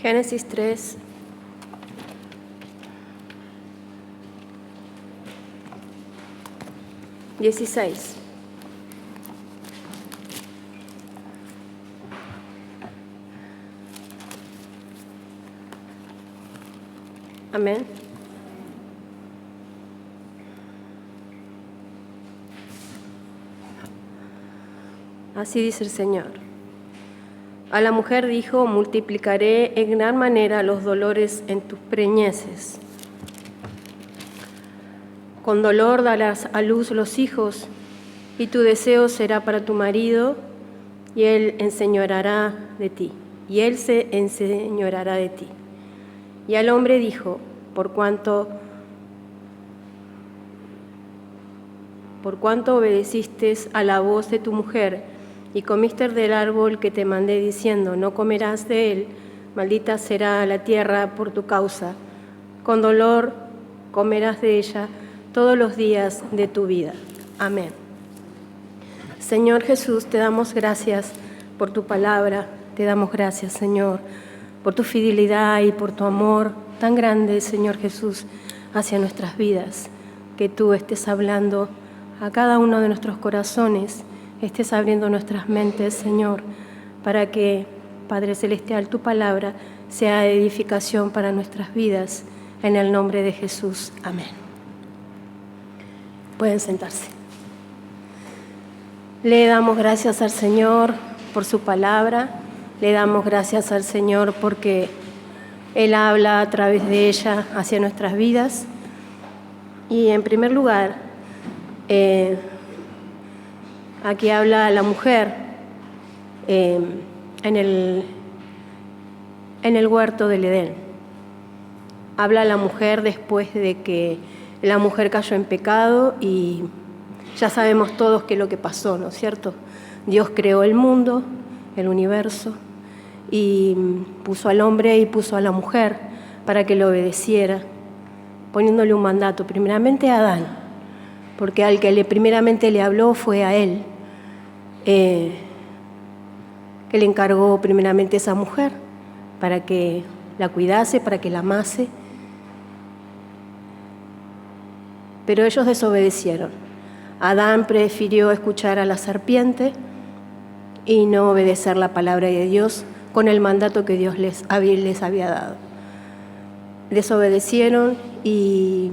Génesis 3. Dieciséis. Amén. Así dice el Señor. A la mujer dijo: multiplicaré en gran manera los dolores en tus preñeces. Con dolor darás a luz los hijos, y tu deseo será para tu marido, y él enseñoreará de ti. Y al hombre dijo: por cuanto obedeciste a la voz de tu mujer, y comiste del árbol que te mandé diciendo: no comerás de él, maldita será la tierra por tu causa. Con dolor comerás de ella todos los días de tu vida. Amén. Señor Jesús, te damos gracias por tu palabra. Te damos gracias, Señor, por tu fidelidad y por tu amor tan grande, Señor Jesús, hacia nuestras vidas. Que tú estés hablando a cada uno de nuestros corazones, estés abriendo nuestras mentes, Señor, para que, Padre Celestial, tu palabra sea de edificación para nuestras vidas. En el nombre de Jesús. Amén. Pueden sentarse. Le damos gracias al Señor por su palabra. Le damos gracias al Señor porque Él habla a través de ella hacia nuestras vidas. Y en primer lugar, aquí habla la mujer en el huerto del Edén. Habla la mujer después de que la mujer cayó en pecado y ya sabemos todos qué es lo que pasó, ¿no es cierto? Dios creó el mundo, el universo, y puso al hombre y puso a la mujer para que le obedeciera, poniéndole un mandato, primeramente a Adán, porque al que primeramente le habló fue a él, que le encargó primeramente a esa mujer para que la cuidase, para que la amase. Pero ellos desobedecieron. Adán prefirió escuchar a la serpiente y no obedecer la palabra de Dios con el mandato que Dios les había dado. Desobedecieron y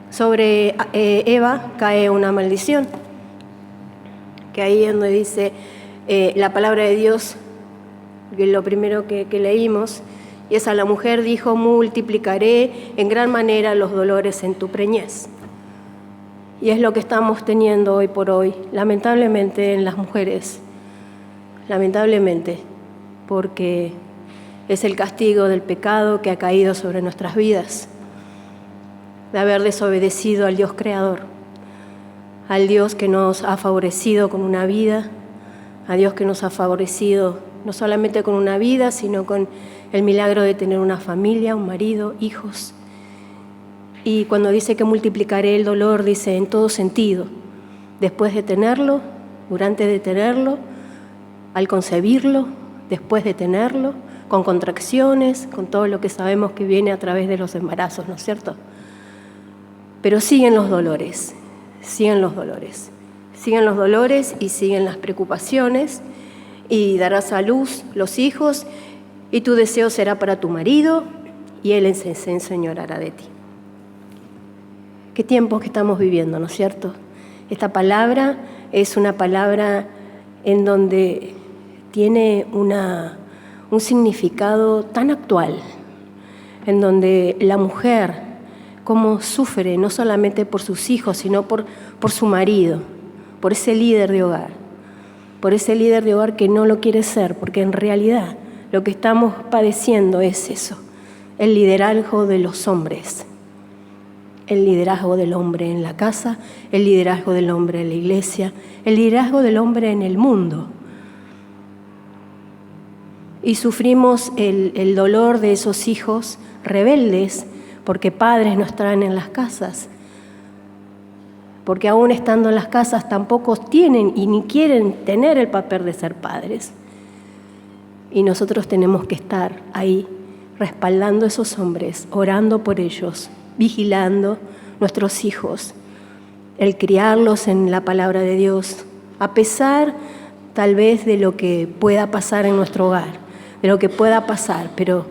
sobre Eva cae una maldición, que ahí es donde dice la palabra de Dios, que lo primero que leímos, y es: a la mujer dijo: multiplicaré en gran manera los dolores en tu preñez. Y es lo que estamos teniendo hoy por hoy, lamentablemente, en las mujeres. Lamentablemente, porque es el castigo del pecado que ha caído sobre nuestras vidas, de haber desobedecido al Dios creador, al Dios que nos ha favorecido con una vida, a Dios que nos ha favorecido no solamente con una vida, sino con el milagro de tener una familia, un marido, hijos. Y cuando dice que multiplicaré el dolor, dice en todo sentido: después de tenerlo, durante de tenerlo, al concebirlo, después de tenerlo, con contracciones, con todo lo que sabemos que viene a través de los embarazos, ¿no es cierto? Pero siguen los dolores, siguen los dolores. Siguen los dolores y siguen las preocupaciones, y darás a luz los hijos, y tu deseo será para tu marido, y él se enseñoreará de ti. Qué tiempos que estamos viviendo, ¿no es cierto? Esta palabra es una palabra en donde tiene un significado tan actual, en donde la mujer, cómo sufre, no solamente por sus hijos, sino por su marido, por ese líder de hogar, que no lo quiere ser, porque en realidad lo que estamos padeciendo es eso, el liderazgo de los hombres, el liderazgo del hombre en la casa, el liderazgo del hombre en la iglesia, el liderazgo del hombre en el mundo. Y sufrimos el dolor de esos hijos rebeldes porque padres no están en las casas, porque aún estando en las casas tampoco tienen y ni quieren tener el papel de ser padres. Y nosotros tenemos que estar ahí, respaldando a esos hombres, orando por ellos, vigilando nuestros hijos, el criarlos en la palabra de Dios, a pesar tal vez de lo que pueda pasar en nuestro hogar, de lo que pueda pasar, pero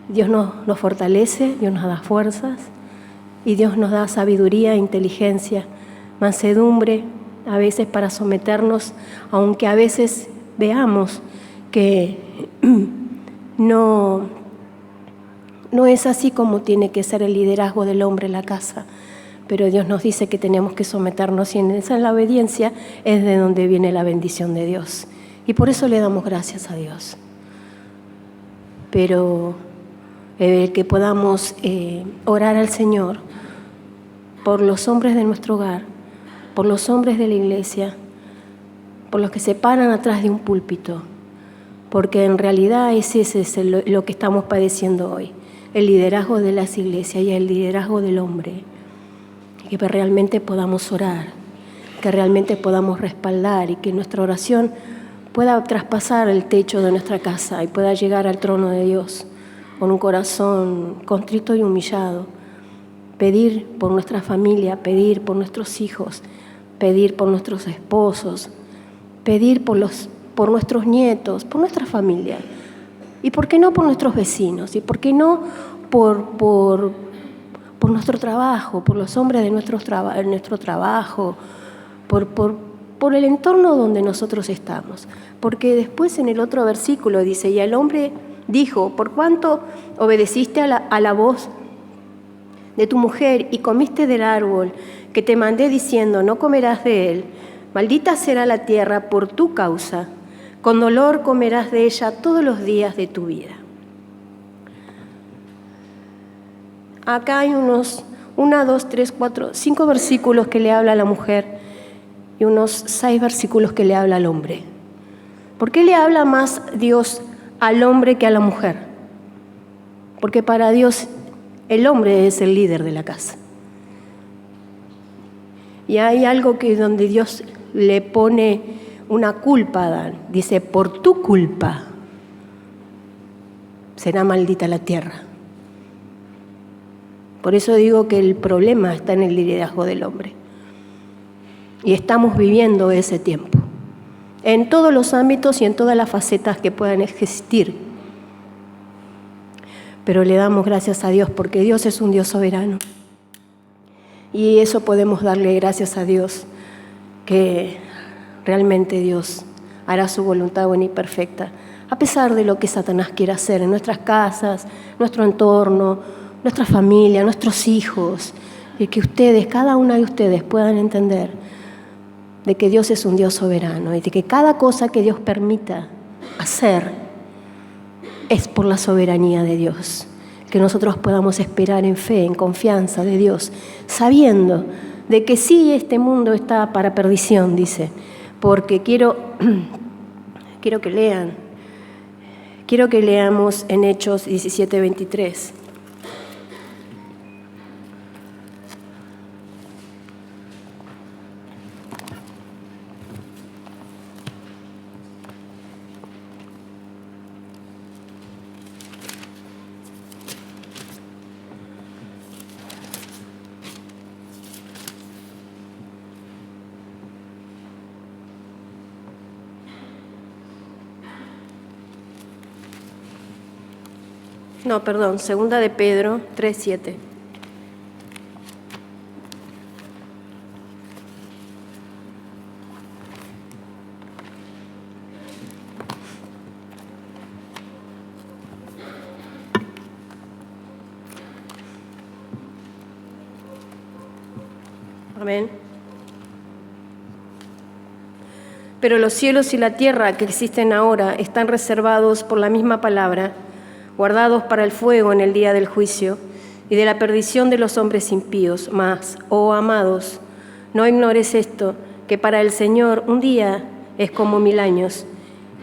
Dios nos fortalece, Dios nos da fuerzas y Dios nos da sabiduría, inteligencia, mansedumbre, a veces para someternos, aunque a veces veamos que no es así como tiene que ser el liderazgo del hombre en la casa, pero Dios nos dice que tenemos que someternos y en esa la obediencia es de donde viene la bendición de Dios. Y por eso le damos gracias a Dios. Pero que podamos orar al Señor por los hombres de nuestro hogar, por los hombres de la iglesia, por los que se paran atrás de un púlpito, porque en realidad ese es lo que estamos padeciendo hoy, el liderazgo de las iglesias y el liderazgo del hombre. Que realmente podamos orar, que realmente podamos respaldar y que nuestra oración pueda traspasar el techo de nuestra casa y pueda llegar al trono de Dios con un corazón contrito y humillado. Pedir por nuestra familia, pedir por nuestros hijos, pedir por nuestros esposos, pedir por nuestros nietos, por nuestra familia. Y por qué no por nuestros vecinos, y por qué no por nuestro trabajo, por los hombres de nuestro trabajo, por el entorno donde nosotros estamos. Porque después en el otro versículo dice, y el hombre dijo, por cuanto obedeciste a la voz de tu mujer y comiste del árbol que te mandé diciendo, no comerás de él, maldita será la tierra por tu causa, con dolor comerás de ella todos los días de tu vida. Acá hay 5 versículos que le habla a la mujer y unos 6 versículos que le habla al hombre. ¿Por qué le habla más Dios al hombre que a la mujer? Porque para Dios el hombre es el líder de la casa. Y hay algo que donde Dios le pone una culpa a Adán. Dice, por tu culpa será maldita la tierra. Por eso digo que el problema está en el liderazgo del hombre. Y estamos viviendo ese tiempo, en todos los ámbitos y en todas las facetas que puedan existir. Pero le damos gracias a Dios porque Dios es un Dios soberano. Y eso podemos darle gracias a Dios, que realmente Dios hará su voluntad buena y perfecta, a pesar de lo que Satanás quiera hacer en nuestras casas, nuestro entorno, nuestra familia, nuestros hijos, y que ustedes, cada una de ustedes puedan entender de que Dios es un Dios soberano y de que cada cosa que Dios permita hacer es por la soberanía de Dios. Que nosotros podamos esperar en fe, en confianza de Dios, sabiendo de que sí, este mundo está para perdición, dice, porque quiero que leamos en Hechos 17:23. No, perdón, 2 de Pedro 3:7. Amén. Pero los cielos y la tierra que existen ahora están reservados por la misma palabra, guardados para el fuego en el día del juicio y de la perdición de los hombres impíos. Mas, oh amados, no ignores esto, que para el Señor un día es como 1000 años,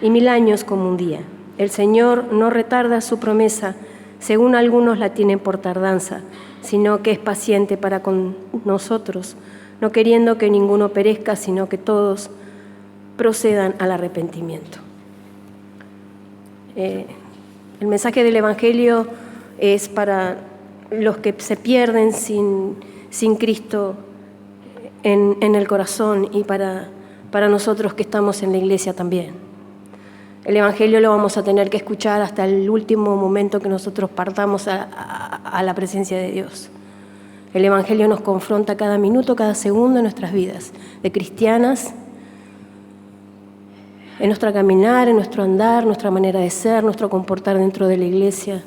y 1000 años como un día. El Señor no retarda su promesa, según algunos la tienen por tardanza, sino que es paciente para con nosotros, no queriendo que ninguno perezca, sino que todos procedan al arrepentimiento. El mensaje del Evangelio es para los que se pierden sin Cristo en el corazón y para nosotros que estamos en la iglesia también. El Evangelio lo vamos a tener que escuchar hasta el último momento que nosotros partamos a la presencia de Dios. El Evangelio nos confronta cada minuto, cada segundo de nuestras vidas, de cristianas, en nuestro caminar, en nuestro andar, nuestra manera de ser, nuestro comportar dentro de la iglesia,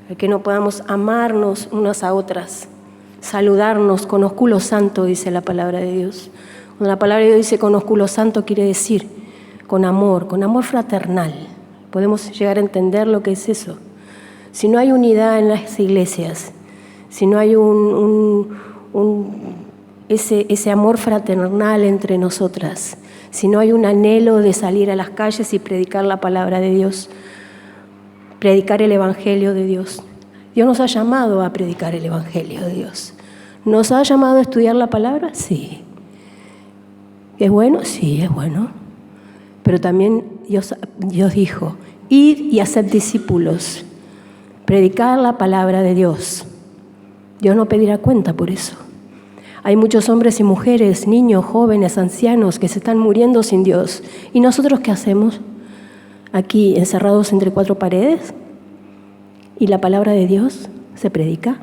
el que no podamos amarnos unas a otras, saludarnos con ósculo santo, dice la palabra de Dios. Cuando la palabra de Dios dice con ósculo santo, quiere decir con amor fraternal. Podemos llegar a entender lo que es eso. Si no hay unidad en las iglesias, si no hay ese amor fraternal entre nosotras, si no hay un anhelo de salir a las calles y predicar la palabra de Dios, predicar el Evangelio de Dios. Dios nos ha llamado a predicar el Evangelio de Dios. ¿Nos ha llamado a estudiar la palabra? Sí. ¿Es bueno? Sí, es bueno. Pero también Dios dijo, id y haced discípulos, predicar la palabra de Dios. Dios no pedirá cuenta por eso. Hay muchos hombres y mujeres, niños, jóvenes, ancianos que se están muriendo sin Dios. ¿Y nosotros qué hacemos? Aquí, encerrados entre cuatro paredes, y la palabra de Dios se predica.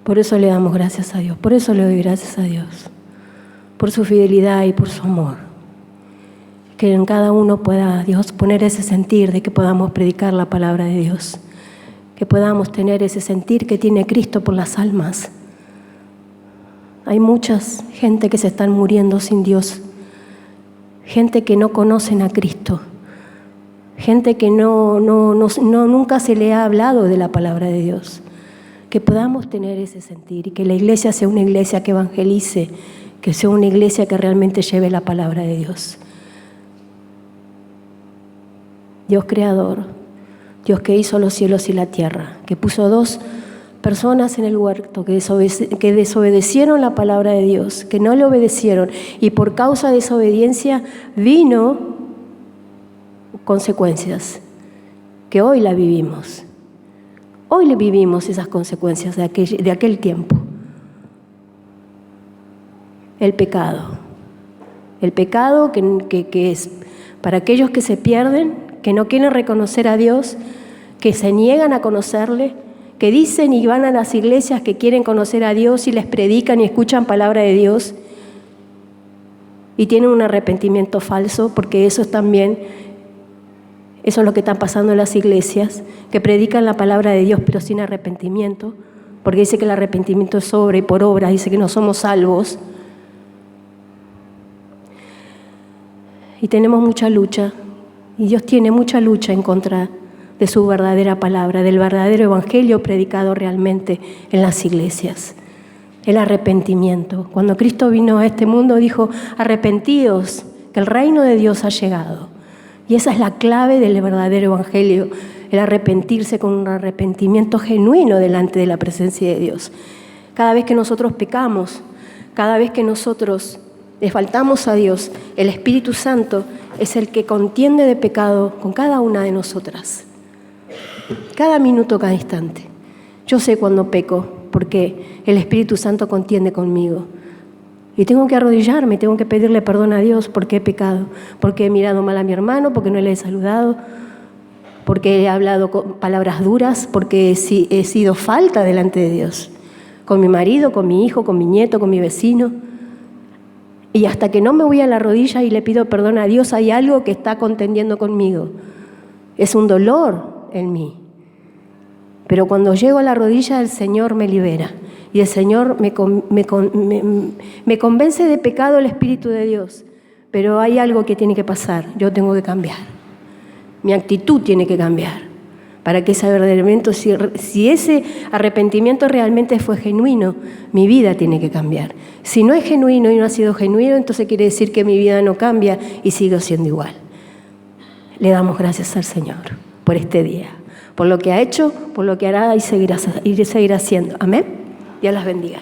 Por eso le damos gracias a Dios, por eso le doy gracias a Dios, por su fidelidad y por su amor. Que en cada uno pueda Dios poner ese sentir de que podamos predicar la palabra de Dios, que podamos tener ese sentir que tiene Cristo por las almas. Hay mucha gente que se están muriendo sin Dios, gente que no conocen a Cristo, gente que nunca se le ha hablado de la palabra de Dios. Que podamos tener ese sentir y que la iglesia sea una iglesia que evangelice, que sea una iglesia que realmente lleve la palabra de Dios. Dios creador, Dios que hizo los cielos y la tierra, que puso dos personas en el huerto que desobedecieron la palabra de Dios, que no le obedecieron, y por causa de esa obediencia vino consecuencias que hoy la vivimos. Hoy le vivimos esas consecuencias de aquel tiempo. El pecado que es para aquellos que se pierden, que no quieren reconocer a Dios, que se niegan a conocerle, que dicen y van a las iglesias que quieren conocer a Dios y les predican y escuchan palabra de Dios y tienen un arrepentimiento falso, porque eso es lo que está pasando en las iglesias, que predican la palabra de Dios pero sin arrepentimiento, porque dice que el arrepentimiento es obra y por obra, dice que no somos salvos. Y tenemos mucha lucha, y Dios tiene mucha lucha en contra de su verdadera palabra, del verdadero evangelio predicado realmente en las iglesias. El arrepentimiento. Cuando Cristo vino a este mundo dijo, arrepentíos, que el reino de Dios ha llegado. Y esa es la clave del verdadero evangelio, el arrepentirse con un arrepentimiento genuino delante de la presencia de Dios. Cada vez que nosotros pecamos, cada vez que nosotros le faltamos a Dios, el Espíritu Santo es el que contiende de pecado con cada una de nosotras. Cada minuto, cada instante. Yo sé cuando peco, porque el Espíritu Santo contiende conmigo. Y tengo que arrodillarme, tengo que pedirle perdón a Dios porque he pecado, porque he mirado mal a mi hermano, porque no le he saludado, porque he hablado con palabras duras, porque he sido falta delante de Dios, con mi marido, con mi hijo, con mi nieto, con mi vecino. Y hasta que no me voy a la rodilla y le pido perdón a Dios, hay algo que está contendiendo conmigo. Es un dolor en mí. Pero cuando llego a la rodilla, el Señor me libera. Y el Señor me convence de pecado el Espíritu de Dios. Pero hay algo que tiene que pasar. Yo tengo que cambiar. Mi actitud tiene que cambiar. Para que ese arrepentimiento, si ese arrepentimiento realmente fue genuino, mi vida tiene que cambiar. Si no es genuino y no ha sido genuino, entonces quiere decir que mi vida no cambia y sigo siendo igual. Le damos gracias al Señor por este día, por lo que ha hecho, por lo que hará y seguirá haciendo. Amén. Dios las bendiga.